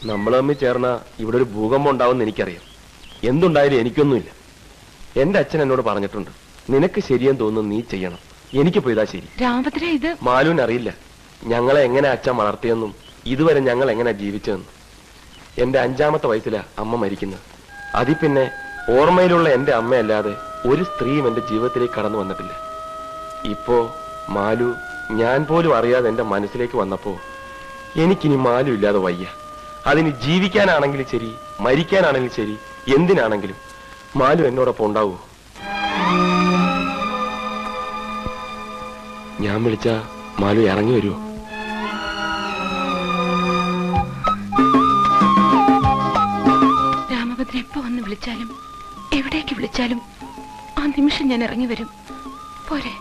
നമ്മൾ തമ്മിൽ ചേർന്ന ഇവിടെ ഒരു ഭൂകമ്പം ഉണ്ടാവുമെന്ന് എനിക്കറിയാം. എന്തുണ്ടായാലും എനിക്കൊന്നുമില്ല. എന്റെ അച്ഛൻ എന്നോട് പറഞ്ഞിട്ടുണ്ട്, നിനക്ക് ശരിയെന്ന് തോന്നുന്നു നീ ചെയ്യണം, എനിക്ക് പോയതാ ശരി. രാമഭദ്ര, ഇത് മാലുവിന് അറിയില്ല ഞങ്ങളെ എങ്ങനെ അച്ഛൻ വളർത്തിയെന്നും ഇതുവരെ ഞങ്ങൾ എങ്ങനെ ജീവിച്ചതെന്നും. എന്റെ 5ാമത്തെ വയസ്സിലാ അമ്മ മരിക്കുന്നത്. അതിൽ പിന്നെ ഓർമ്മയിലുള്ള എന്റെ അമ്മയല്ലാതെ ഒരു സ്ത്രീയും എന്റെ ജീവിതത്തിലേക്ക് കടന്നു വന്നിട്ടില്ല. ഇപ്പോ മാലു ഞാൻ പോലും അറിയാതെ എന്റെ മനസ്സിലേക്ക് വന്നപ്പോ എനിക്കിനി മാലു ഇല്ലാതെ വയ്യ. അതിന് ജീവിക്കാനാണെങ്കിലും ശരി, മരിക്കാനാണെങ്കിലും ശരി, എന്തിനാണെങ്കിലും മാലു എന്നോടൊപ്പം ഉണ്ടാവൂ. ഞാൻ വിളിച്ച മാലു ഇറങ്ങി വരുമോ? രാമഭദ്രൻ എപ്പോ വന്ന് വിളിച്ചാലും എവിടേക്ക് വിളിച്ചാലും ആ നിമിഷം ഞാൻ ഇറങ്ങി വരും. പോരെ?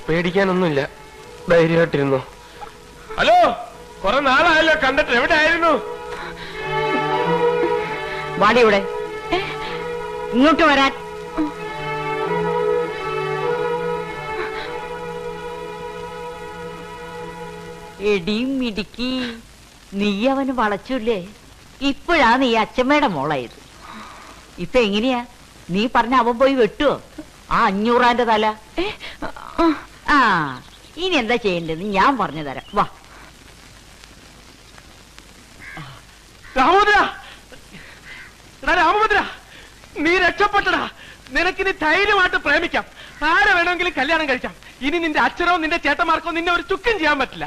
പേടിക്കാനൊന്നുമില്ല, ധൈര്യമായിട്ടിരുന്നു. ഹലോ, കുറെ നാളായല്ലോ കണ്ടിട്ട്, എവിടെ ആയിരുന്നു? വാടി ഇവിടെ, ഇങ്ങോട്ട് വരാൻ. എടിയും മിടുക്കി, നീ അവന് വളച്ചില്ലേ? ഇപ്പോഴാ നീ അച്ഛമ്മയുടെ മോളായത്. ഇപ്പൊ എങ്ങനെയാ നീ പറഞ്ഞ അവൻ പോയി വെട്ടുവോ ആ 500 തല? ആ, ഇനി എന്താ ചെയ്യേണ്ടത് ഞാൻ പറഞ്ഞു തരാം. വാ. രാമഭദ്ര, രാമഭദ്ര, നീ രക്ഷപ്പെട്ടടാ. നിനക്കിനി ധൈര്യമായിട്ട് പ്രേമിക്കാം, ആരെ വേണമെങ്കിലും കല്യാണം കഴിക്കാം. ഇനി നിന്റെ അച്ഛനോ നിന്റെ ചേട്ടന്മാർക്കോ നിന്നെ ഒരു ചുക്കും ചെയ്യാൻ പറ്റില്ല.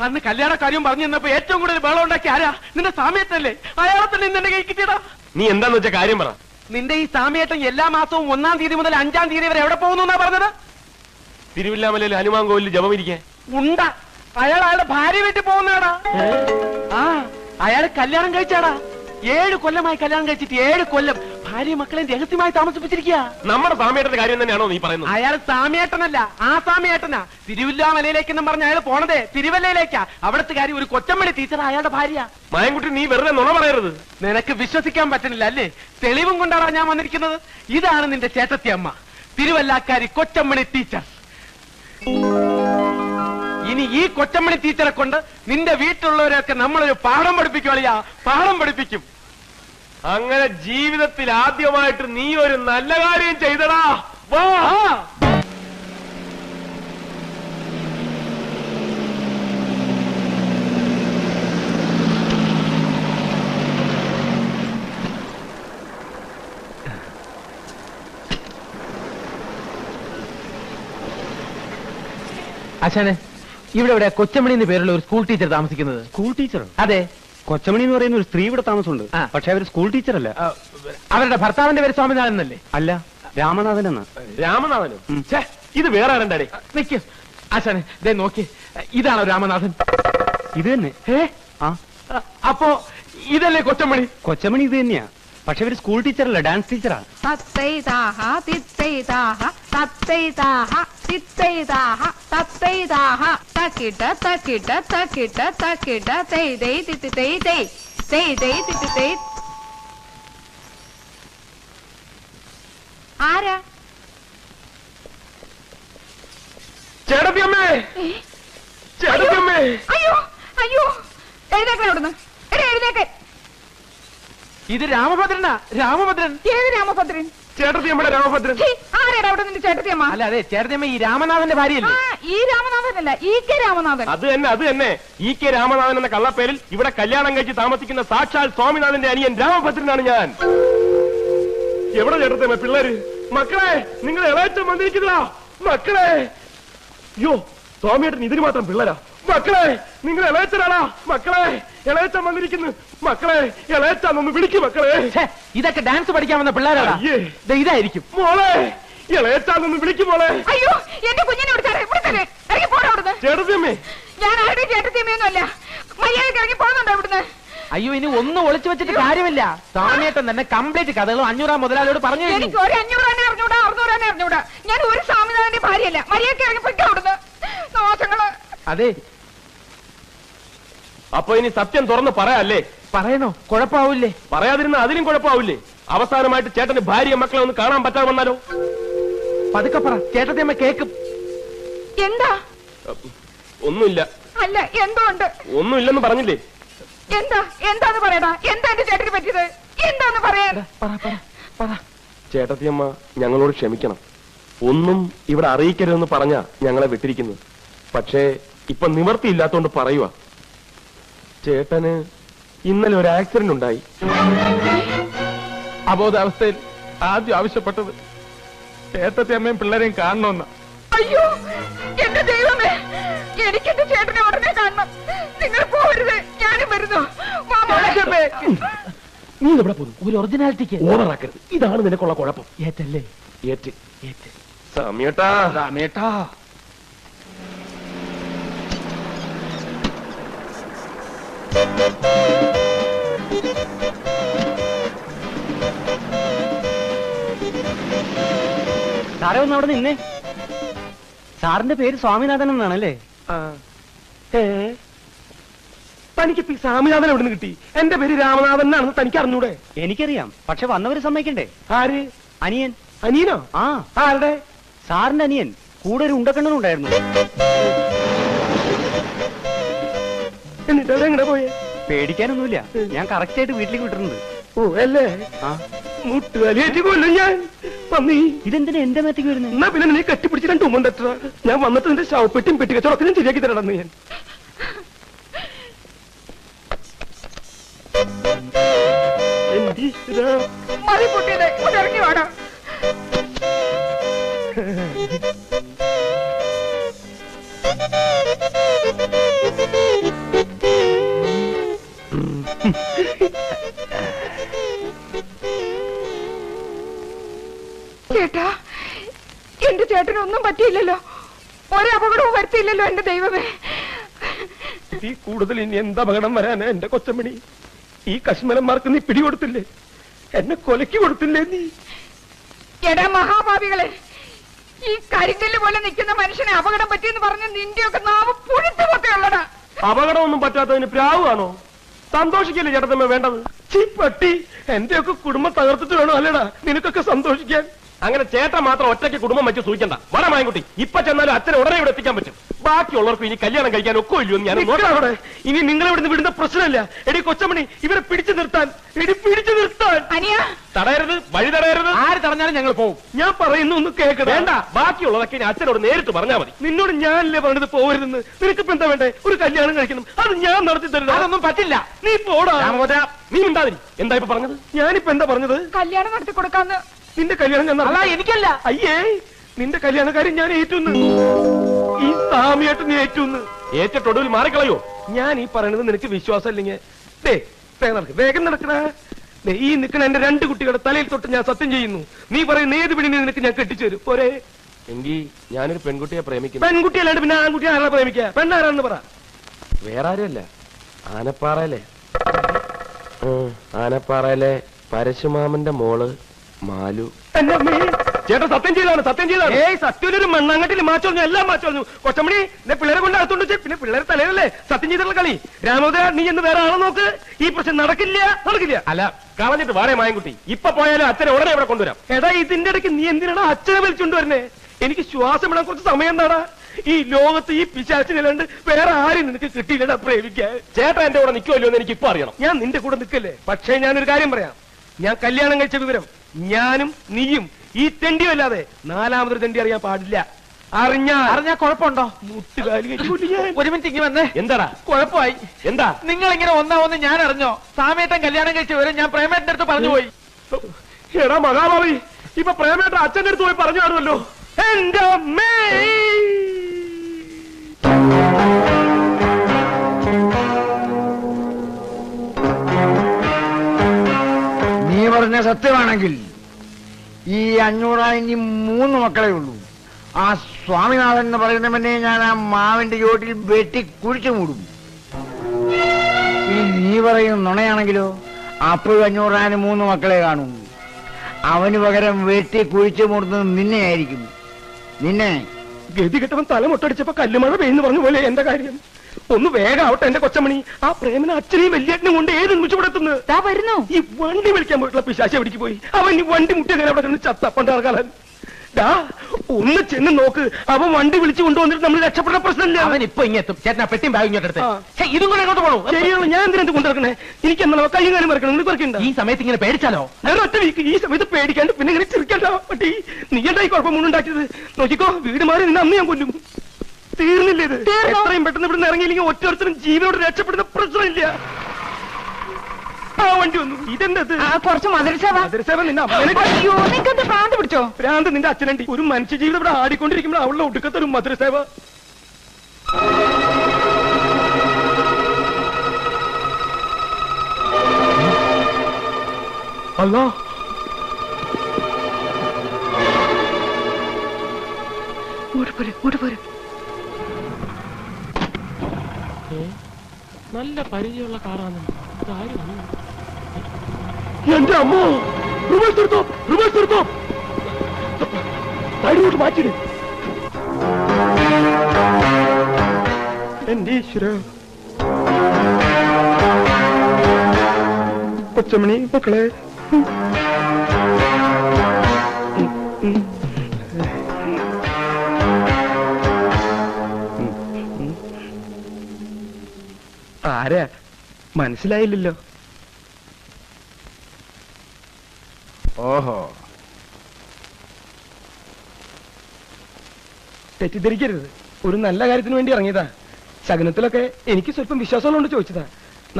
അന്ന് കല്യാണ കാര്യം പറഞ്ഞു തന്നപ്പോ ഏറ്റവും കൂടുതൽ ബഹളം ഉണ്ടാക്കി ആരാ? നിന്റെ സാമ്യത്തല്ലേ? അയാളെ തന്നെ നിന്റെ കൈ കിട്ടിയടാ. നീ എന്താന്ന് വെച്ച കാര്യം പറ. നിന്റെ ഈ സാമ്യേട്ടൻ എല്ലാ മാസവും 1-ാം തീയതി മുതൽ 5-ാം തീയതി വരെ എവിടെ പോകുന്നു എന്നാ പറഞ്ഞത്? തിരുവില്ലാമലയിൽ ഹനുമാൻ കോവിലിൽ ജപമിരിക്കാൻ. ഉണ്ട, അയാൾ അയാളുടെ ഭാര്യ വീട്ടിൽ പോകുന്നതാടാ. ആ, അയാള് കല്യാണം കഴിച്ചാടാ. 7 കൊല്ലമായി കല്യാണം കഴിച്ചിട്ട് 7 കൊല്ലം ഭാര്യ മക്കളെ രഹസ്യമായി താമസിപ്പിച്ചിരിക്കുക. നമ്മുടെ സാമ്യേട്ടന്റെ കാര്യം തന്നെയാണോ നീ പറയുന്നത്? അയാൾ സാമ്യേട്ടനല്ല, ആ സാമ്യേട്ടനാ. തിരുവില്ലാമലയിലേക്കെന്നും പറഞ്ഞ അയാൾ പോണതേ തിരുവല്ലയിലേക്കാ. അവിടുത്തെ കാര്യം ഒരു കൊച്ചമ്മടി ടീച്ചർ അയാളുടെ ഭാര്യ. മായൻകുട്ടി, നീ വെറുതെ നുണ പറയരുത്. നിനക്ക് വിശ്വസിക്കാൻ പറ്റുന്നില്ല അല്ലേ? തെളിവും കൊണ്ടാണ് ഞാൻ വന്നിരിക്കുന്നത്. ഇതാണ് നിന്റെ ചേട്ടത്തി അമ്മ, തിരുവല്ലാക്കാരി കൊച്ചമ്മണി ടീച്ചർ. ഇനി ഈ കൊച്ചമ്മണി ടീച്ചറെ കൊണ്ട് നിന്റെ വീട്ടിലുള്ളവരെയൊക്കെ നമ്മളൊരു പാഠം പഠിപ്പിക്കുവാളിയാ, പാഠം പഠിപ്പിക്കും. അങ്ങനെ ജീവിതത്തിൽ ആദ്യമായിട്ട് നീ ഒരു നല്ല കാര്യം ചെയ്തടാ. വാ. അച്ഛനെ, ഇവിടെ കൊച്ചമണി എന്ന് പേരുള്ള ഒരു സ്കൂൾ ടീച്ചർ താമസിക്കുന്നത്. സ്കൂൾ ടീച്ചറോ? അതെ, കൊച്ചമണി എന്ന് പറയുന്ന ഒരു സ്ത്രീ ഇവിടെ താമസമുണ്ട്. പക്ഷെ അവർ സ്കൂൾ ടീച്ചർ അല്ല. അവരുടെ ഭർത്താവിന്റെ പേര് സ്വാമിനാഥൻ എന്നല്ലേ? അല്ല, രാമനാഥൻ എന്നാ. രാമനാഥനും? ഇത് വേറെ ആരണ്ടാടേ? നിക്ക് അച്ഛനെ, ദേ നോക്കി, ഇതാണോ രാമനാഥൻ? ഇത് തന്നെ. അപ്പോ ഇതല്ലേ കൊച്ചമണി? കൊച്ചമണി ഇത് തന്നെയാ, പക്ഷെ അവര് സ്കൂൾ ടീച്ചറല്ല, ഡാൻസ് ടീച്ചറാ. ആരാ? ചേട്ടത്തിയമ്മേ, ചേട്ടത്തിയമ്മേ. അയ്യോ അയ്യോ, എഴുന്നേക്കാൻ അവിടുന്ന്, എഴുന്നേക്ക്. ഇത് രാമഭദ്രനാ. രാമഭദ്രൻ? ഏത് രാമഭദ്രൻ? ചേട്ടത്തിയമ്മയുടെ രാമഭദ്രൻ. ആരാടാ അവിടെ നിന്റെ ചേട്ടത്തിയമ്മ? അല്ല, അതെ, ചേട്ടത്തിയമ്മ ഈ രാമനാഥന്റെ ഭാര്യയല്ലേ? ഈ രാമനാഥനല്ല, EK രാമനാഥൻ. അത് തന്നെ, അത് തന്നെ. EK രാമനാഥൻ എന്ന കള്ളപ്പേരിൽ ഇവിടെ കല്യാണം കഴിച്ച് താമസിക്കുന്ന സാക്ഷാൽ സ്വാമിനാഥന്റെ അനിയൻ രാമഭദ്രനാണ് ഞാൻ. എവിടെ ചേട്ടത്തിയമ്മ പിള്ളേര്? മക്കളെ, നിങ്ങൾ ഇളയച്ചൻ വന്നിരിക്കുന്നതാ. മക്കളെ, അയ്യോ, സ്വാമിയേട്ടൻ ഇതിന് മാത്രം പിള്ളേരാ. മക്കളെ, നിങ്ങൾ ഇളയച്ചനാടാ. മക്കളെ, ഇളയച്ചൻ വന്നിരിക്കുന്നു. മക്കളെ, ഇളയച്ചാന്നൊന്ന് വിളിക്കും. മക്കളെ, ഇതൊക്കെ ഡാൻസ് പഠിക്കാൻ വന്ന പിള്ളേരാടാ. ഇതായിരിക്കും. മോളെ, ഇളയച്ചാന്നൊന്ന് വിളിക്കും. മോളെ, അയ്യോ, എന്റെ കുഞ്ഞിനെ ഇറങ്ങി പോടാ അവിടുന്ന്. ചേട്ടത്തിയമ്മേ, ഞാൻ ആരുടെ ചേട്ടത്തിയമ്മയൊന്നും അല്ല. മര്യാദക്ക് ഇറങ്ങി പോകുന്നുണ്ടോ ഇവിടുന്ന്? അയ്യോ, ഇനി ഒന്നും ഒളിച്ചു വെച്ചിട്ട് കാര്യമില്ല. സ്വാമിയേട്ടൻ തന്നെ കംപ്ലീറ്റ് കഥകൾ 500 മുതലാളിയോട് പറഞ്ഞു. എനിക്ക് ഒരു 500 അറിഞ്ഞൂടാ, 600 അറിഞ്ഞൂടാ. ഞാൻ ഒരു സ്വാമിനാഥന്റെ ഭാര്യയല്ല. മര്യാദക്ക് ഇറങ്ങി പൊയ്ക്കോ അവിടുന്ന്. ദോഷങ്ങള് അതെ. അപ്പൊ ഇനി സത്യം തുറന്ന് പറയാല്ലേ? പറയണോ? കുഴപ്പാവൂലേ? പറയാതിരുന്ന അതിനും കുഴപ്പമാവില്ലേ? അവസാനമായിട്ട് ചേട്ടന് ഭാര്യ മക്കളെ ഒന്ന് കാണാൻ പറ്റാതെ വന്നാലോ? പതുക്കെ പറ, ചേട്ടത്തിയമ്മ കേക്കും. എന്താ? ഒന്നുമില്ല. അല്ല, എന്തോ ഉണ്ട്. ഒന്നുമില്ലെന്ന് പറഞ്ഞില്ലേ? എന്താന്ന് പറയടാ. എന്താ എന്റെ ചേട്ടന് പറ്റിയത്? എന്താന്ന് പറയാൻ? ചേട്ടത്തിയമ്മ ഞങ്ങളോട് ക്ഷമിക്കണം. ഒന്നും ഇവിടെ അറിയിക്കരുതെന്ന് പറഞ്ഞാ ഞങ്ങളെ വിട്ടിരിക്കുന്നത്. പക്ഷേ ഇപ്പൊ നിവർത്തിയില്ലാത്തോണ്ട് പറയുക. ചേട്ടന് ഇന്നലെ ഒരു ആക്സിഡന്റ് ഉണ്ടായി. അബോധാവസ്ഥയിൽ ആദ്യം ആവശ്യപ്പെട്ടത് ചേട്ടത്തിയമ്മയും പിള്ളേരെയും കാണണമെന്ന. അയ്യോ എന്റെ ദൈവമേ, എനിക്ക് എന്റെ ചേട്ടനെ ഉടനെ കാണണം. നിങ്ങൾ പോവരുത്, ഞാനും വരുന്നു. നീ ഇവിടെ പോകുന്നു. ഒരു ഒറിജിനാലിറ്റിക്ക് ഓവറാക്കരുത്. ഇതാണ് നിനക്കുള്ള കുഴപ്പം. ഏറ്റല്ലേ? ഏറ്റ് ഏറ്റ് സമയട്ടാ രാമേട്ടാ. സാറേ ഒന്ന് അവിടെ നിന്നേ. സാറിന്റെ പേര് സ്വാമിനാഥൻ എന്നാണല്ലേ? തനിക്ക് സ്വാമിനാഥൻ എവിടെ നിന്ന് കിട്ടി? എന്റെ പേര് രാമനാഥൻ എന്നാണെന്ന് തനിക്ക് അറിഞ്ഞൂടെ? എനിക്കറിയാം, പക്ഷെ വന്നവര് സമ്മതിക്കണ്ടേ? ആര്? അനിയൻ. അനിയനോ? ആ, ആരുടെ? സാറിന്റെ അനിയൻ. കൂടെ ഒരു ഉണ്ടക്കണ്ണനുണ്ടായിരുന്നു. എന്നിട്ട് അവിടെ എങ്ങനെ പോയേ? പേടിക്കാനൊന്നുമില്ല, ഞാൻ കറക്റ്റ് ആയിട്ട് വീട്ടിലേക്ക് വിട്ടിട്ടുണ്ട്. ഓ അല്ലേ? ആ, മുട്ടുകാലിയേറ്റ് കൊല്ലും ഞാൻ. പന്നി, ഇതെന്തിനാ എന്റെ മേത്തേക്ക് വരുന്നത്? എന്നാ പിന്നെ നീ കെട്ടിപ്പിടിച്ച് രണ്ട് ഉമ്മ തട്ട. ഞാൻ വന്നിട്ട് നിന്റെ ശവപ്പെട്ടിയും പെട്ടിക്കച്ചവടത്തിനും ശരിയാക്കി തരണം. ഞാൻ മതി പൊട്ടിയത്, ഇറങ്ങി വാടാ. ചേട്ടാ, എന്റെ ചേട്ടനൊന്നും പറ്റിയില്ലല്ലോ. ഒരപകടവും വരുത്തിയില്ലല്ലോ എന്റെ ദൈവമേ. ഈ കൂടുതൽ ഇനി എന്താ അപകടം വരാനാ എന്റെ കൊച്ചമണി? ഈ കശ്മലന്മാർക്ക് നീ പിടികൊടുത്തില്ലേ? എന്നെ കൊലക്ക് കൊടുത്തില്ലേ നീ? എടാ മഹാഭാവികളെ, ഈ കരിങ്കല്ല് പോലെ നിൽക്കുന്ന മനുഷ്യനെ അപകടം പറ്റിയെന്ന് പറഞ്ഞ നിന്റെയൊക്കെ നാവ് പുഴുത്തു പൊത്തയുള്ളടാ. അപകടമൊന്നും പറ്റാത്തതിന് പ്രാവാണോ? സന്തോഷിക്കല്ലേ ചേട്ടത്തമ്മ വേണ്ടത്? പട്ടി, എന്റെയൊക്കെ കുടുംബം തകർത്തിട്ട് വേണോ അല്ലേടാ നിനക്കൊക്കെ സന്തോഷിക്കാൻ? അങ്ങനെ ചേട്ടൻ മാത്രം ഒറ്റയ്ക്ക് കുടുംബം വെച്ച് സൂചിക്കണ്ട. വരമായൻകുട്ടി, ഇപ്പൊ ചെന്നാലും അച്ഛനെ ഉടനെ ഇവിടെ എത്തിക്കാൻ പറ്റും. ബാക്കിയുള്ളവർക്ക് ഇനി കല്യാണം കഴിക്കാൻ ഒക്കെ ഇല്ലയോ ഞാൻ നോക്കാം. ഇനി നിങ്ങൾ ഇവിടുന്ന് വിടുന്ന പ്രശ്നമില്ല. എടി കൊച്ചമണി, ഇവരെ പിടിച്ചു നിർത്താൻ, പിടിച്ചു നിർത്താൻ. അനിയ തടയരുത്, വഴി തടയരുത്. ആര് തടഞ്ഞാലും ഞങ്ങൾ പോകും. ഞാൻ പറയുന്നു ഒന്ന് കേൾക്കണം. വേണ്ട, ബാക്കിയുള്ളതൊക്കെ ഇനി അച്ഛനോട് നേരിട്ട് പറഞ്ഞാൽ മതി. നിന്നോട് ഞാനല്ലേ പറഞ്ഞത് പോകരുതെന്ന്. നിനക്കിപ്പോ എന്താ വേണ്ടേ? ഒരു കല്യാണം കഴിക്കണം, അത് ഞാൻ നടത്തി തരുന്നു. അതൊന്നും പറ്റില്ല. നീ പോടാ. നീ ഉണ്ടാതിരി. എന്താ ഇപ്പൊ പറഞ്ഞത്? ഞാനിപ്പോ എന്താ പറഞ്ഞത്? കല്യാണം നടത്തി കൊടുക്കാന്ന്. നിന്റെ കല്യാണം ഞാൻ അല്ല, എനിക്കല്ല. അയ്യേ, നിന്റെ കല്യാണക്കാരൻ ഞാൻ ഏറ്റുന്ന്. ഈ സാമിയായിട്ട് നീ ഏറ്റുന്ന്. ഏറ്റിട്ടൊടുവിൽ മാറിക്കളയോ? ഞാൻ ഈ പറയണത് നിനക്ക് വിശ്വാസം ഇല്ലെങ്കിൽ വേഗം നടക്കണ. ഈ നിൽക്കണ എന്റെ രണ്ട് കുട്ടികളുടെ തലയിൽ തൊട്ട് ഞാൻ സത്യം ചെയ്യുന്നു. നീ പറയുന്ന ഏത് പിടിനെ നിനക്ക് ഞാൻ കെട്ടിച്ചു തരും. പോരെ? എങ്കിൽ ഞാനൊരു പെൺകുട്ടിയെ പ്രേമിക്കുന്നു. പെൺകുട്ടിയല്ലാണ്ട് പിന്നെ ആൺകുട്ടിയെ ആരാ പ്രേമിക്കുക? പെണ്ണാരാന്ന് പറ. വേറെ ആരുമല്ല, ആനപ്പാറയിലെ പരശുമാമന്റെ മോള് മാലു. ചേട്ടൻ സത്യം ചെയ്താണ്, സത്യം ചെയ്താണ്. സത്യം മണ്ണാങ്കട്ടിൽ മാറ്റോന്നു, എല്ലാം മാറ്റോന്നു. കൊച്ചമണി, എന്നെ പിള്ളേരെ കൊണ്ട് അകത്തോണ്ട് വെച്ച് പിന്നെ പിള്ളേരെ തലയിലല്ലേ സത്യം ചെയ്തിട്ടുള്ള കളി. രാമോദര, നീ എന്ന് വേറെ ആളെ നോക്ക്. ഈ പ്രശ്നം നടക്കില്ല. അല്ല, കളഞ്ഞിട്ട് വേറെ മായൻകുട്ടി. ഇപ്പൊ പോയാലും അച്ഛനെ ഉടനെ ഇവിടെ കൊണ്ടുവരാം. എടാ, ഇതിന്റെ ഇടയ്ക്ക് നീ എന്തിനാണ് അച്ഛനെ വിളിച്ചുകൊണ്ടുവരുന്നേ? എനിക്ക് ശ്വാസം ഇടാൻ കുറച്ച് സമയം എന്താടാ? ഈ ലോകത്ത് ഈ പിശാചിനല്ലാണ്ട് വേറെ ആരും നിനക്ക് കിട്ടിയില്ലടാ പ്രേമിക്കാൻ. ചേട്ടാ എന്റെ കൂടെ നിൽക്കുമല്ലോ എന്ന് എനിക്ക് ഇപ്പൊ അറിയണം. ഞാൻ നിന്റെ കൂടെ നിൽക്കല്ലേ. പക്ഷേ ഞാനൊരു കാര്യം പറയാം. ഞാൻ കല്യാണം കഴിച്ച വിവരം ഞാനും നീയും ഈ തെണ്ടിയും അല്ലാതെ നാലാമതൊരു തെണ്ടി അറിയാൻ പാടില്ല. അറിഞ്ഞാ കുഴപ്പമുണ്ടോ? മുട്ടുകാലി ഒരു മിനിറ്റ് ഇങ്ങനെ വന്നേ. എന്താടാ കുഴപ്പമായി? എന്താ നിങ്ങൾ ഇങ്ങനെ ഒന്നാവെന്ന് ഞാൻ അറിഞ്ഞോ? സാമേട്ടൻ കല്യാണം കഴിച്ച വിവരം ഞാൻ പ്രേമേട്ടന്റെ അടുത്ത് പറഞ്ഞു പോയി. എടാ മഹാഭാവി, ഇപ്പൊ പ്രേമേട്ടൻ അച്ഛന്റെ അടുത്ത് പോയി പറഞ്ഞു കാണുമല്ലോ. എന്റെ അമ്മേ, നീ പറഞ്ഞ സത്യമാണെങ്കിൽ ഈ 500 ഇനി 3 മക്കളെ ഉള്ളൂ. ആ സ്വാമിനാഥൻ എന്ന് പറയുന്നവനെ ഞാൻ ആ മാവിന്റെ ചോട്ടിൽ വെട്ടി കുഴിച്ചു മൂടും. നീ പറയും നുണയാണെങ്കിലോ? അപ്പോഴും 500 3 മക്കളെ കാണും. അവന് പകരം വെട്ടി കുഴിച്ചു മൂടുന്നത് നിന്നെ ആയിരിക്കും. നിന്നെ ഗതി കെട്ടവൻ തല മുട്ടടിച്ചപ്പോ കല്ലുമഴ പെയ്യുന്നു പറഞ്ഞ പോലെ എന്റെ കാര്യം. ഒന്ന് വേഗം ആവട്ടെ എന്റെ കൊച്ചമണി. ആ പ്രേമന അച്ഛനെയും വലിയേട്ടനും കൊണ്ട് ഏത് നിമിഷം ഇവിടെ എത്തുന്നത്? വരുന്നു. ഈ വണ്ടി വിളിക്കാൻ പോയിട്ടുള്ള പിശാശ എവിടേക്ക് പോയി? അവൻ ഈ വണ്ടി മുട്ടിയ അവിടെ നിന്ന് ചത്തപ്പണ്ടാകാൻ. ഒന്ന് ചെന്ന് നോക്ക്, അവൻ വണ്ടി വിളിച്ചു കൊണ്ടുവന്നിട്ട് നമ്മൾ രക്ഷപ്പെട്ട പ്രശ്നമില്ല. അവൻ ഇപ്പൊ ഇങ്ങെത്തും. ചേട്ടനാ പെട്ടിയും ബാഗ് ഇങ്ങോട്ടെടുത്ത്. ഇതും കൂടെ എങ്ങോട്ട് പോകണു? ശരിയാണ്, ഞാൻ എന്തിനാ കൊണ്ടിറക്കണേ? എനിക്ക് എന്നാ കൈയും കാര്യം മറക്കണം. നിങ്ങൾ പറക്കണ്ട. ഈ സമയത്ത് ഇങ്ങനെ പേടിച്ചാലോ? ഞാൻ ഒറ്റ വീക്ക് ഈ സമയത്ത് പേടിക്കാണ്ട് പിന്നെ ഇങ്ങനെ ചിരിക്കണ്ട പട്ടി. നീ എന്തായി കുഴപ്പമുണ്ടാക്കിയത്? നോക്കിക്കോ, വീട് മാറി നിന്ന് അന്ന് ഞാൻ കൊല്ലും. തീർന്നില്ല ഇത്. എത്രയും പെട്ടെന്ന് ഇവിടുന്ന് ഇറങ്ങിയില്ലെങ്കിൽ ഒറ്റൊരുത്തരും ജീവനോട് രക്ഷപ്പെടുന്ന പ്രശ്നമില്ല. ആ വണ്ടി വന്നു. ഇതെന്തത്? കുറച്ച് മധുരസേവ. മധുരസേവ നിന്നെ ഭ്രാന്ത് പിടിച്ചോ? ഭ്രാന്ത് നിന്റെ അച്ഛനുണ്ട്. ഒരു മനുഷ്യജീവിതം ഇവിടെ ആടിക്കൊണ്ടിരിക്കുമ്പോൾ അവളുടെ ഒടുക്കത്തെ ഒരു മധുരസേവ. അല്ലോ, നല്ല പരിചയമുള്ള കാറാണ്. എന്റെ അമ്മോ, റിവേഴ്സ് എടുത്തോ, റിവേഴ്സ് എടുത്തോ, സൈഡിലോട്ട് മാറ്റിട്. എന്റെ ഈശ്വര. കൊച്ചമണി മക്കളെ, ആരാ മനസ്സിലായില്ലല്ലോ. ഓഹോ, തെറ്റിദ്ധരിക്കരുത്. ഒരു നല്ല കാര്യത്തിന് വേണ്ടി ഇറങ്ങിയതാ. ശകനത്തിലൊക്കെ എനിക്ക് സ്വല്പം വിശ്വാസമുള്ളതുകൊണ്ട് ചോദിച്ചതാ.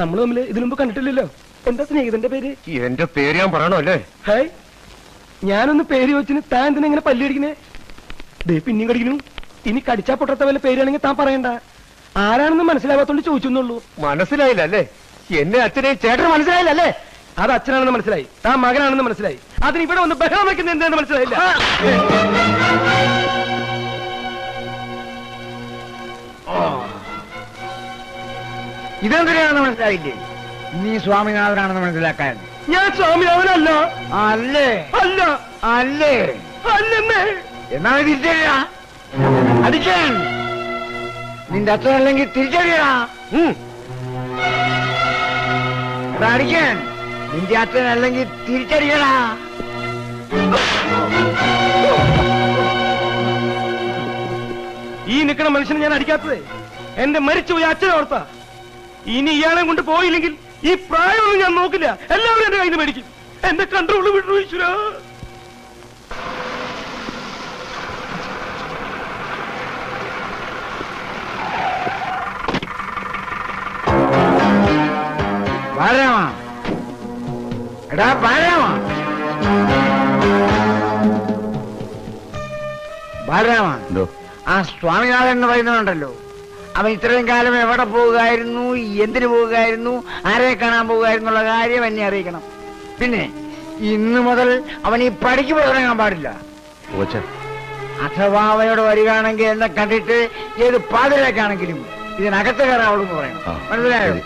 നമ്മൾ തമ്മിൽ ഇതിനു മുമ്പ് കണ്ടിട്ടില്ലല്ലോ. എന്താ സ്നേഹിതന്റെ പേര്? എന്റെ പേര് ഞാൻ പറയണോ അല്ലേ? ഹായ്, ഞാനൊന്ന് പേര് ചോദിച്ചിന് താൻ എന്തിനാ ഇങ്ങനെ പല്ലിയടിക്കുന്നേ? ദേ പിന്നെയും കടിക്കുന്നു. ഇനി കടിച്ചാ പൊട്ടത്ത വല്ല പേരാണെങ്കിൽ താൻ പറയണ്ട. ആരാണെന്ന് മനസ്സിലാവാത്തോണ്ട് ചോദിച്ചെന്നുള്ളൂ. മനസ്സിലായില്ല അല്ലേ? എന്നെ അച്ഛനെ ചേട്ടന് മനസ്സിലായില്ല അല്ലേ? അത് അച്ഛനാണെന്ന് മനസ്സിലായി, താൻ മകനാണെന്ന് മനസ്സിലായി. അതിന് ഇവിടെ ഒന്ന് ബഹളം വയ്ക്കുന്ന എന്താണെന്ന് മനസ്സിലായില്ല. ഇതെന്തിനാണെന്ന് മനസ്സിലായില്ലേ? നീ സ്വാമിനാഥനാണെന്ന് മനസ്സിലാക്കാൻ. ഞാൻ സ്വാമിനാഥനല്ല. അല്ലേ? അല്ല. അല്ലേ? അല്ലെന്നേ. എന്നാ തിരിച്ചറിയാ അടിക്കാൻ. നിന്റെ അച്ഛനല്ലെങ്കിൽ തിരിച്ചറിയടാ. അടിക്കാൻ. നിന്റെ അച്ഛനല്ലെങ്കിൽ തിരിച്ചറിയടാ. ഈ നിൽക്കണ മനുഷ്യനെ ഞാൻ അടിക്കാത്തത് എന്റെ മരിച്ചുപോയ അച്ഛനെ ഓർത്താ. ഇനി ഇയാളെ കൊണ്ട് പോയില്ലെങ്കിൽ ഈ പ്രായമൊന്നും ഞാൻ നോക്കില്ല. എല്ലാവരും എന്റെ കയ്യിൽ നിന്ന് മേടിക്കും. എന്റെ കൺട്രോള് വിട്ടു ഈശ്വര. ബാലരാമ, എടാ ബാലരാമ, ബാലരാമ, ആ സ്വാമിനാഥൻ എന്ന് പറയുന്നതുണ്ടല്ലോ, അവൻ ഇത്രയും കാലം എവിടെ പോവുകയായിരുന്നു, എന്തിനു പോവുകയായിരുന്നു, ആരെ കാണാൻ പോവുകയായിരുന്നു എന്നുള്ള കാര്യം എന്നെ അറിയിക്കണം. പിന്നെ ഇന്നു മുതൽ അവൻ ഈ പടിക്ക് പോയിറങ്ങാൻ പാടില്ല. അഥവാ അവയോട് വരികയാണെങ്കിൽ എന്നെ കണ്ടിട്ട് ഏത് പാതിരേക്കാണെങ്കിലും ഇതിനകത്ത് കയറാവുള്ളൂ എന്ന് പറയണം. മനസ്സിലായോ?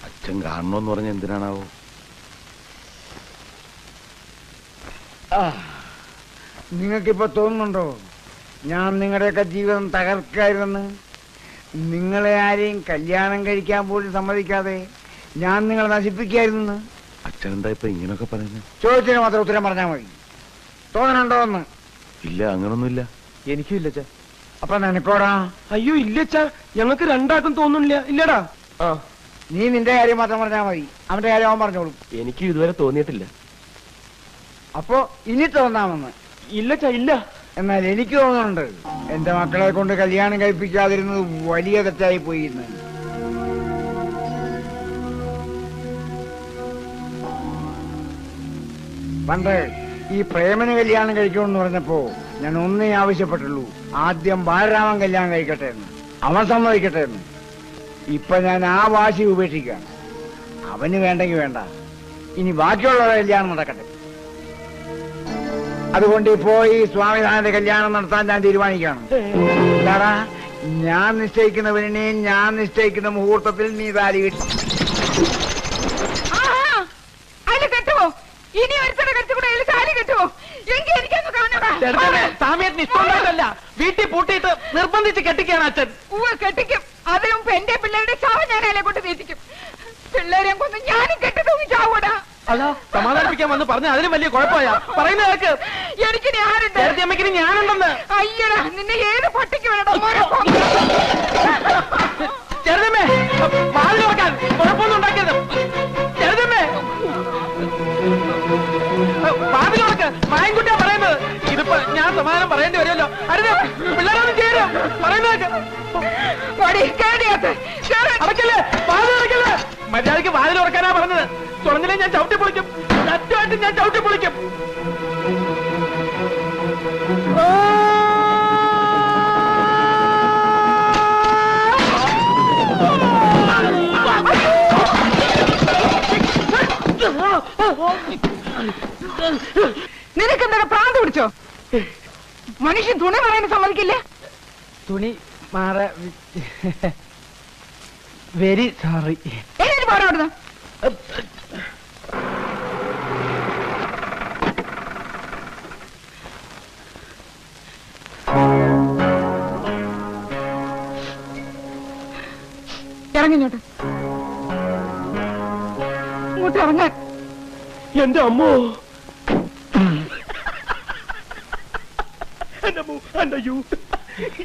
അച്ഛൻ കാണണമെന്ന് പറഞ്ഞ എന്തിനാണാവോ? നിങ്ങൾക്കിപ്പോ തോന്നുന്നുണ്ടോ ഞാൻ നിങ്ങളുടെയൊക്കെ ജീവിതം തകർക്കായിരുന്നെന്ന്? നിങ്ങളെ ആരെയും കല്യാണം കഴിക്കാൻ പോലും സമ്മതിക്കാതെ ഞാൻ നിങ്ങളെ നശിപ്പിക്കായിരുന്നു. അച്ഛനെന്താ ഇപ്പൊ ഇങ്ങനൊക്കെ പറയുന്നത്? ചോദിച്ചതിന് മാത്രം ഉത്തരം പറഞ്ഞാൽ മതി. തോന്നണുണ്ടോ എന്ന്? ഇല്ല, അങ്ങനൊന്നുമില്ല. എനിക്കും ഇല്ലച്ചാ. അപ്പൊ നിനക്കോടാ? അയ്യോ ഇല്ലച്ചാ, ഞങ്ങൾക്ക് രണ്ടാൾക്കും തോന്നുന്നില്ല. ഇല്ലടാ. ആ, നീ നിന്റെ കാര്യം മാത്രം പറഞ്ഞാൽ മതി, അവന്റെ കാര്യം അവൻ പറഞ്ഞോളും. എനിക്ക് ഇതുവരെ തോന്നിയിട്ടില്ല. അപ്പോ ഇനി തോന്നാമെന്ന്? ഇല്ലച്ചാ, ഇല്ല. എന്നാൽ എനിക്ക് തോന്നുന്നുണ്ട് എന്റെ മക്കളെ കൊണ്ട് കല്യാണം കഴിപ്പിക്കാതിരുന്നത് വലിയ തെറ്റായി പോയി എന്ന്. പണ്ട് ഈ പ്രേമന് കല്യാണം കഴിക്കണമെന്ന് പറഞ്ഞപ്പോ ഞാൻ ഒന്നേ ആവശ്യപ്പെട്ടുള്ളൂ, ആദ്യം ബാലരാമൻ കല്യാണം കഴിക്കട്ടെ എന്ന്, അവൻ സമ്മതിക്കട്ടെ എന്ന്. ഇപ്പൊ ഞാൻ ആ വാശി ഉപേക്ഷിക്കുകയാണ്. അവന് വേണ്ടെങ്കിൽ വേണ്ട, ഇനി ബാക്കിയുള്ളവരുടെ കല്യാണം നടക്കട്ടെ. അതുകൊണ്ട് ഇപ്പോ ഈ സ്വാമിനാഥന്റെ കല്യാണം നടത്താൻ ഞാൻ തീരുമാനിക്കുകയാണ്. എന്താടാ, ഞാൻ നിശ്ചയിക്കുന്ന പെണ്ണിനെ ഞാൻ നിശ്ചയിക്കുന്ന മുഹൂർത്തത്തിൽ നീ താലി കെട്ടി. കെട്ടുവോ? ഇനി ഒരുത്തടെ കെട്ടുകൂടെ താലി കെട്ടുവോ? എങ്കിൽ എനിക്കൊന്ന് കാണടാ. സാമിയത്തിന് ഇഷ്ടമുണ്ടായിട്ടല്ല, വീട്ടിൽ പൂട്ടിയിട്ട് നിർബന്ധിച്ച് കെട്ടിക്കുകയാണ് അച്ഛൻ. കെട്ടിക്കും. അതിനു മുമ്പ് എന്റെ പിള്ളേരുടെ ചാവ് ഞാൻ അതിനെ കൊണ്ട് തീറ്റിക്കും. പിള്ളേരെ കൊണ്ട് ഞാനും കെട്ടി തൂങ്ങി ചാവൂടാ. അല്ല, സമാധാനിപ്പിക്കാൻ വന്ന് പറഞ്ഞ അതിലും വലിയ കുഴപ്പമാ. പറയുന്ന കേൾക്ക്. എനിക്ക് ഞാനുണ്ട്. അമ്മയ്ക്ക് ഞാനുണ്ടെന്ന്. അയ്യടാ, നിന്നെ ഏത് പട്ടിക്ക് വേണോ? ചെറുതമ്മേ, വാതിൽ തുറക്കാൻ കുഴപ്പമൊന്നും ഉണ്ടാക്കരുത്. ചെറുതമ്മേ, വാതിൽ തുറക്ക്. മായൻകുട്ടിയാ പറയുന്നത്. ഇതിപ്പോ ഞാൻ സമാധാനം പറയേണ്ടി വരുമല്ലോ. അരുത്, പിള്ളേരൊന്നും ചേരും. പറയുന്നത് അടക്കല്ലേ, വാതിൽ അടക്കല്ലേ. മര്യാദയ്ക്ക് വാതിൽ തുറക്കാനാ പറഞ്ഞത്. തുറന്നില്ലേ ഞാൻ ചവിട്ടി പൊളിക്കും. സത്യമായിട്ട് ഞാൻ ചവിട്ടി പൊളിക്കും. നിനക്കെന്താ പ്രാന്ത് പിടിച്ചോ? മനുഷ്യൻ തുണി പറയാൻ സമ്മതിക്കില്ലേ? തുണി മാറ വെരി സോറി. എനിക്ക് പാടാവിടുന്ന ഇറങ്ങിഞ്ഞോട്ട്, ഇങ്ങോട്ട് ഇറങ്ങാൻ. എന്റെ അമ്മോ,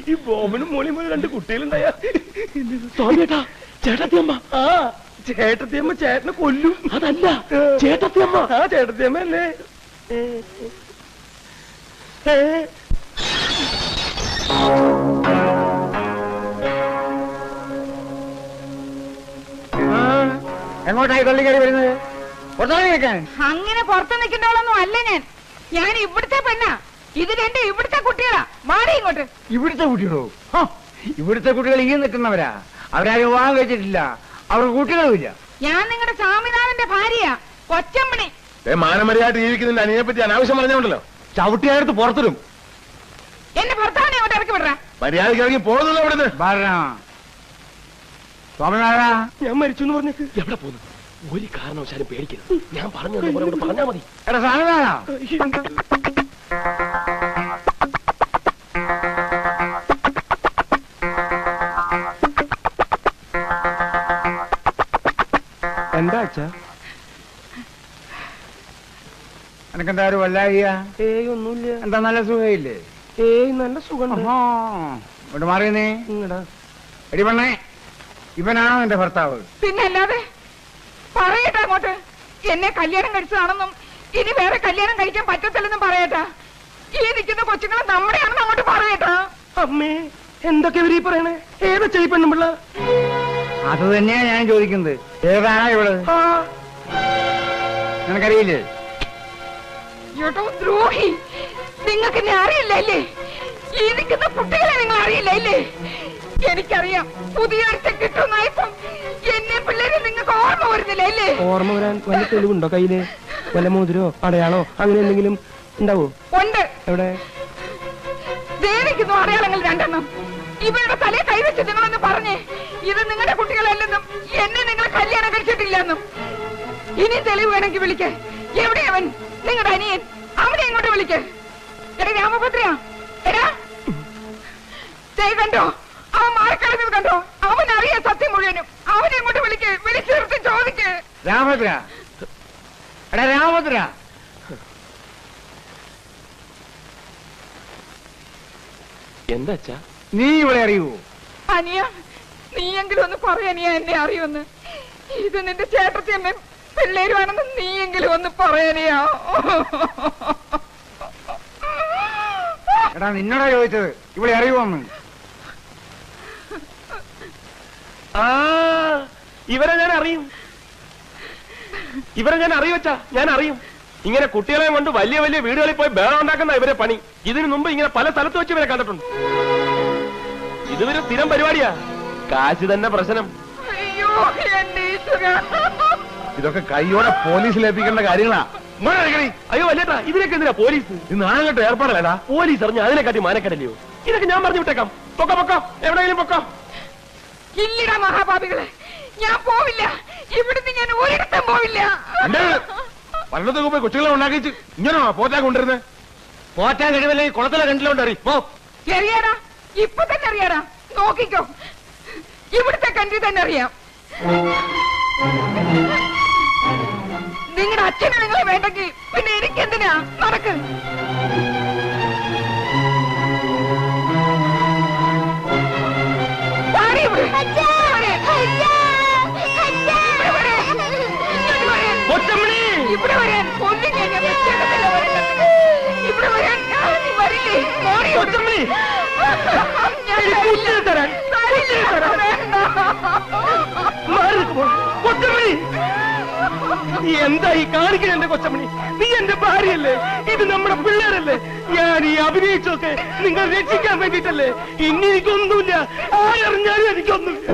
ഈ ബോബനും മോളിയും പോലെ രണ്ട് കുട്ടികളുണ്ടായ സ്വാമിയേട്ടാ. ചേട്ടത്തിയമ്മ. ആ, ചേട്ടത്തിയമ്മ ചേട്ടനെ കൊല്ലും. അതല്ല, ചേട്ടത്തിയമ്മ. ആ, ചേട്ടത്തിയമ്മ അല്ലേ? എങ്ങോട്ടായി കൊള്ളി കയറി വരുന്നത്? അങ്ങനെ പുറത്ത് നിൽക്കേണ്ടവളൊന്നും അല്ല ഞാൻ. ഞാൻ ഇവിടുത്തെ പെണ്ണാ. ഇത് രണ്ട് ഇവിടുത്തെ കുട്ടികളാ. മാറി ഇങ്ങോട്ട്. ഇവിടുത്തെ കുട്ടികളോ? ഇവിടുത്തെ കുട്ടികൾ ഈ നിൽക്കുന്നവരാ. അവരാരും വിവാഹം കഴിച്ചിട്ടില്ല, അവർക്ക് കുട്ടികളുമില്ല. ഞാൻ നിങ്ങളുടെ സ്വാമിനാഥന്റെ ഭാര്യയാ, കൊച്ചമ്മണി. മാനമര്യാദ ജീവിക്കുന്നതിന്റെ അനിയെ പറ്റി അനാവശ്യം പറഞ്ഞോണ്ടല്ലോ. ചവിട്ടിയടുത്ത് പുറത്തിടും. എന്റെ ഭർത്താവിനെ അങ്ങോട്ട് ഇറക്കി വിടറാ. മര്യാദയ്ക്ക് ഇറങ്ങി പോകുന്നല്ലോ അവിടെ നിന്ന്. സ്വാമിനാഥ, ഞാൻ മരിച്ചു എന്ന് പറഞ്ഞിട്ട് എവിടെ പോകുന്നു? ഒരു കാരണവശാലും പേടിക്കരുത്. ഞാൻ പറഞ്ഞു പറഞ്ഞാ മതി. എടാ സ്വാമിനാഥ, എന്താ അച്ഛാ? എനക്കെന്താ ഒരു വല്ലായിക? ഏയ് ഒന്നുമില്ല. എന്താ നല്ല സുഖയില്ലേ? ഏയ് നല്ല സുഖം. ഇവിടെ മാറിയെന്നേ. എടി പെണ്ണേ, ഇവനാണോ നിന്റെ ഭർത്താവ്? പിന്നെ അല്ലാതെ. പറയട്ടെ അങ്ങോട്ട്. എന്നെ കല്യാണം കഴിച്ചതാണെന്നും ഇനി വേറെ കല്യാണം കഴിക്കാൻ പറ്റത്തില്ലെന്നും പറയട്ടാ. ഈ നിൽക്കുന്ന കൊച്ചുങ്ങളെ നമ്മുടെയാണെന്ന് അങ്ങോട്ട് പറയട്ടാ. അമ്മേ, എന്തൊക്കെ ഇവരീ പറയണേ? ഏതാ ചെയ്യപ്പെണ്ണുമ്പിള്ള? അത് തന്നെയാ ഞാൻ ചോദിക്കുന്നത്. ഏതാണോ ഇവള്? നിനക്കറിയില്ലേ? ഏട്ടോ ദ്രോഹി, നിങ്ങൾക്ക് എന്നെ അറിയില്ലേ? ഈ നിൽക്കുന്ന കുട്ടികളെ നിങ്ങൾ അറിയില്ലേ? എനിക്കറിയാം. പുതിയ കിട്ടുന്നായപ്പം എന്നെ പിള്ളേരെ നിങ്ങൾക്ക് ഓർമ്മ വരുന്നില്ലേ? ഓർമ്മ വരാൻ വല്ല തെളിവുണ്ടോ കയ്യില്? വല്ല മോതിരോ അടയാളോ അങ്ങനെ എന്തെങ്കിലും ഉണ്ടാവോ? ഉണ്ട്. എവിടെ? ദേവിക്കുന്നു അടയാളങ്ങൾ രണ്ടെണ്ണം. ഇവരുടെ തലയെ കൈവച്ച് നിങ്ങളൊന്ന് പറഞ്ഞേ, ഇത് നിങ്ങളുടെ കുട്ടികളല്ലെന്നും എന്നെ നിങ്ങൾ കല്യാണം കഴിച്ചിട്ടില്ലെന്നും. ഇനി തെളിവ് വേണമെങ്കിൽ വിളിക്ക്. എവിടെയവൻ? നിങ്ങളുടെ അനിയൻ. അവനെ ഇങ്ങോട്ട് വിളിക്ക്. എടാ രാമഭദ്ര, എടാ കണ്ടോ? അവൻ മാറിക്കളഞ്ഞത് കണ്ടോ? അവൻ അറിയാം സത്യം മുഴുവനും. അവനെ ഇങ്ങോട്ട് വിളിക്ക്. വിളിച്ചു നിർത്തി ചോദിക്ക്. രാമഭദ്ര, എടാ രാമഭദ്ര. എന്താ അച്ഛാ? നീ ഇവിടെ അറിയുവോ? അനിയ, നീയെങ്കിലും ഒന്ന് പറയാനിയാ എന്നെ അറിയുമെന്ന്. ഇത് നിന്റെ ചേട്ടത്തിയമ്മ പിള്ളേരുമാണെന്ന് നീയെങ്കിലും ഒന്ന് പറയാനിയാ. എടാ നിന്നോടാ ചോദിച്ചത് ഇവിടെ അറിയുമെന്ന്. ആ ഇവരെ ഞാൻ അറിയും, വെച്ചാ ഞാൻ അറിയും. ഇങ്ങനെ കുട്ടികളെ കൊണ്ട് വലിയ വലിയ വീടുകളിൽ പോയി ബേളം ഉണ്ടാക്കുന്ന ഇവരെ പണി. ഇതിനു മുമ്പ് ഇങ്ങനെ പല സ്ഥലത്ത് വെച്ച് ഇവരെ കണ്ടിട്ടുണ്ട്. ഇതുവരെ സ്ഥിരം പരിപാടിയാ. കാശ് തന്നെ പ്രശ്നം. അയ്യോ എന്റെ ഈശ്വരാ. ഇതൊക്കെ കൈയോടെ പോലീസിൽ ഏൽപ്പിക്കേണ്ട കാര്യങ്ങളാ. അയ്യോ വല്ലേട്ടാ, ഇതിനൊക്കെ എന്തിനാ പോലീസ്? ഇത് നാളെ ഏർപ്പാടല്ലേടാ. പോലീസ് അറിഞ്ഞ അതിനെക്കാട്ടി മാനക്കടല്ലയോ? ഇതൊക്കെ ഞാൻ പറഞ്ഞു വിട്ടേക്കാം. പൊക്കോ എവിടെയെങ്കിലും പൊക്കോ. ഇല്ലടാ മഹാപാപികളെ, ഞാൻ പോവില്ല. ഇവിടുന്ന് ഞാൻ ഒരിടത്തും പോവില്ല. പലയിടത്തൊക്കെ പോയി കൊച്ചുകളെ ഉണ്ടാക്കിച്ച് ഇങ്ങനെയാണോ പോറ്റാൻ കൊണ്ടിരുന്നത്? പോറ്റാൻ കഴിവല്ലേ കുളത്തിലെ കണ്ടിലോണ്ട് അറിയും. അറിയാടാ, ഇപ്പൊ തന്നെ അറിയാടാ. നോക്കിക്കോ, ഇവിടുത്തെ കണ്ടി തന്നെ അറിയാം. നിങ്ങളുടെ അച്ഛനെ നിങ്ങളെ വേണ്ടെങ്കിൽ പിന്നെ എനിക്കെന്തിനാ? നടക്ക്. ഇവിടെ വരാൻ കൊല്ലി ഞാൻ ഇവിടെ വരാൻ നീ വരില്ലേ? നീ എന്താ ഈ കാണിക്കണ എന്റെ കൊച്ചമണി? നീ എന്റെ ഭാര്യയല്ലേ? ഇത് നമ്മുടെ പിള്ളേരല്ലേ? ഞാൻ ഈ അഭിനയിച്ചൊക്കെ നിങ്ങൾ രക്ഷിക്കാൻ വേണ്ടിട്ടല്ലേ? ഇനി എനിക്കൊന്നുമില്ല, ആരറിഞ്ഞാലും എനിക്കൊന്നുമില്ല.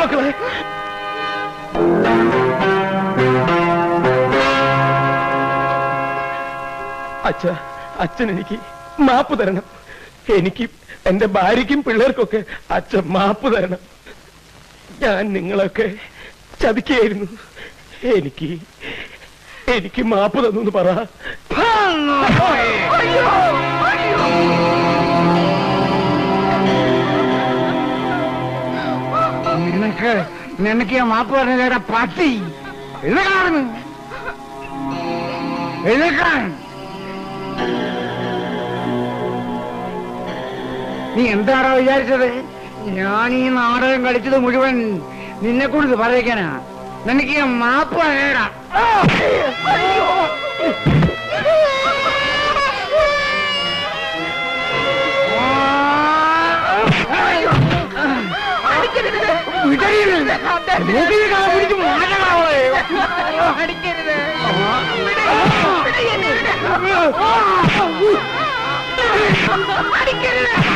മക്കളെ അച്ഛൻ എനിക്ക് മാപ്പ് തരണം. എനിക്ക് എന്റെ ഭാര്യയ്ക്കും പിള്ളേർക്കൊക്കെ അച്ഛൻ മാപ്പ് തരണം. ഞാൻ നിങ്ങളൊക്കെ ചതിക്കുകയായിരുന്നു. എനിക്ക് മാപ്പ് തന്നു പറ. നിനക്ക് മാപ്പ് പറഞ്ഞ പട്ടി എഴുന്നേക്കാൻ. നീ എന്താണോ വിചാരിച്ചത്? ഞാൻ ഈ നാടകം കളിച്ചത് മുഴുവൻ നിന്നെ കുറിച്ച് പറയിക്കാനാ. നിനക്ക് മാപ്പ് നേടാ. അടിക്കരുത്.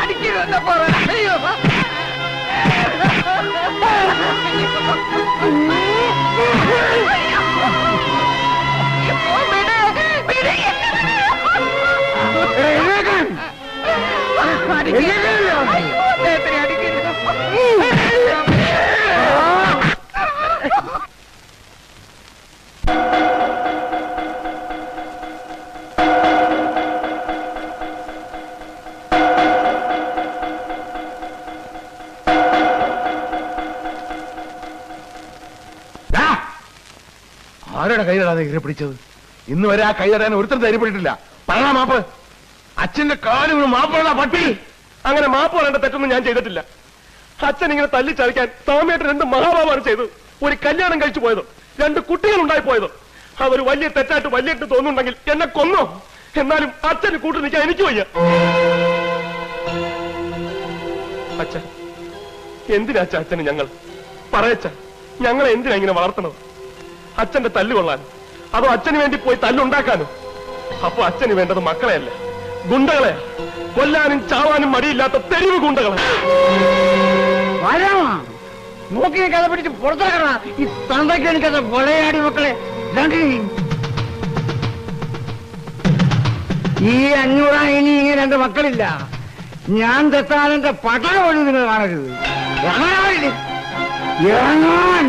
അടിക്കരുതെന്ന് പറയോ? ആരുടെ കൈതടാതെ ഇങ്ങനെ പിടിച്ചത്? ഇന്ന് വരെ ആ കൈതടാൻ ഒരുത്തരം ധൈര്യപ്പെട്ടിട്ടില്ല. പറയാ മാപ്പ്. അച്ഛന്റെ കാലും മാപ്പാണ് പട്ടി. അങ്ങനെ മാപ്പ് പറയേണ്ട തെറ്റൊന്നും ഞാൻ ചെയ്തിട്ടില്ല. അച്ഛൻ ഇങ്ങനെ തല്ലി ചതിക്കാൻ സ്വാമിയായിട്ട് 2 മഹാഭാവമാണ് ചെയ്തത്. ഒരു കല്യാണം കഴിച്ചു പോയതും 2 കുട്ടികൾ ഉണ്ടായി പോയതും അതൊരു വലിയ തെറ്റായിട്ട് വലിയിട്ട് തോന്നുന്നുണ്ടെങ്കിൽ എന്നെ കൊന്നോ. എന്നാലും അച്ഛന് കൂട്ടു നിൽക്കാൻ എനിക്ക് വയ്യ. അച്ഛൻ എന്തിനാ അച്ഛന് ഞങ്ങൾ പറയച്ച? ഞങ്ങളെ എന്തിനാ ഇങ്ങനെ വളർത്തണത്? അച്ഛന്റെ തല്ല് കൊള്ളാനോ? അതോ അച്ഛന് വേണ്ടി പോയി തല്ലുണ്ടാക്കാനോ? അപ്പൊ അച്ഛന് വേണ്ടത് മക്കളെയല്ല, ഗുണ്ടകളെ. കൊല്ലാനും ചാവാനും മടിയില്ലാത്ത തെരുവ് ഗുണ്ടകളെ. നോക്കി കഥ പിടിച്ച് പുറത്താക്കണ ഈ തന്തയ്ക്ക് എനിക്കത് കൊലയാടി മക്കളെ. ഈ 500 ഇനി ഇങ്ങനെ 2 മക്കളില്ല. ഞാൻ തെത്താൻ എന്റെ പട്ടണ പോലും നിങ്ങൾ കാണരുത്. ഇറങ്ങാൻ